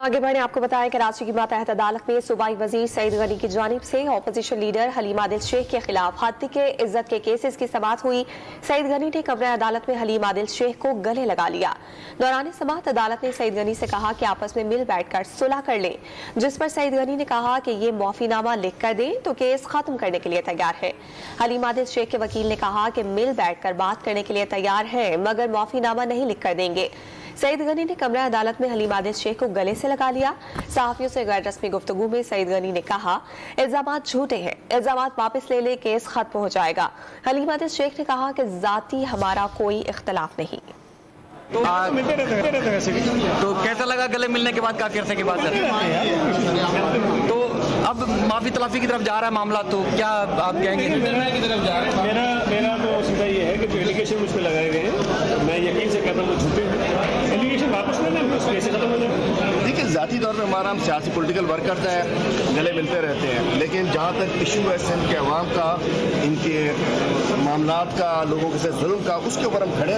आगे बढ़े आपको बताएं कि रांची की मातहत अदालत में सूबाई वजीर सईद गनी की जानिब से ऑपोजिशन लीडर हलीम आदिल शेख के खिलाफ हत्या के इज्जत के केसेस की समाअत हुई। सईद गनी ने कमरा अदालत में हलीम आदिल शेख को गले लगा लिया। दौरान समाअत अदालत ने सईद गनी से कहा कि आपस में मिल बैठकर सुलह कर लें, जिस पर सईद गनी ने कहा कि ये माफीनामा लिख कर दें तो केस खत्म करने के लिए तैयार है। हलीम आदिल शेख के वकील ने कहा कि मिल बैठकर बात करने के लिए तैयार है, मगर माफीनामा नहीं लिख कर देंगे। सईद गनी ने कमरा अदालत में हलीम आदिल शेख को गले से लगा लिया। सहाफियों से गैर रस्मी गुफ्तगू में सईद गनी ने कहा, इल्जामात झूठे हैं, इल्जामात वापस ले ले, केस खत्म हो जाएगा। हलीम आदिल शेख ने कहा कि जाती हमारा कोई इख्तलाफ नहीं। तो कैसा लगा गले मिलने के बाद, काफी अरसे के बाद? तो अब माफी तलाफी की तरफ जा रहा है मामला, तो क्या आप कहेंगे? मेरा तो सीधा ये है कि जो एलिगेशन मुझ पर लगाए गए हैं, मैं यकीन से कहता हूँ वो झूठे हैं। एलिगेशन वापस लेना है, उस केस खत्म हो जाए। देखिए, जाती तौर पर हमारा हम सियासी पॉलिटिकल वर्क करते हैं, गले मिलते रहते हैं, लेकिन जहाँ तक इशू है सिंध के अवाम का, इनके मामलात का, लोगों के साथ जुल्म का, उसके ऊपर हम खड़े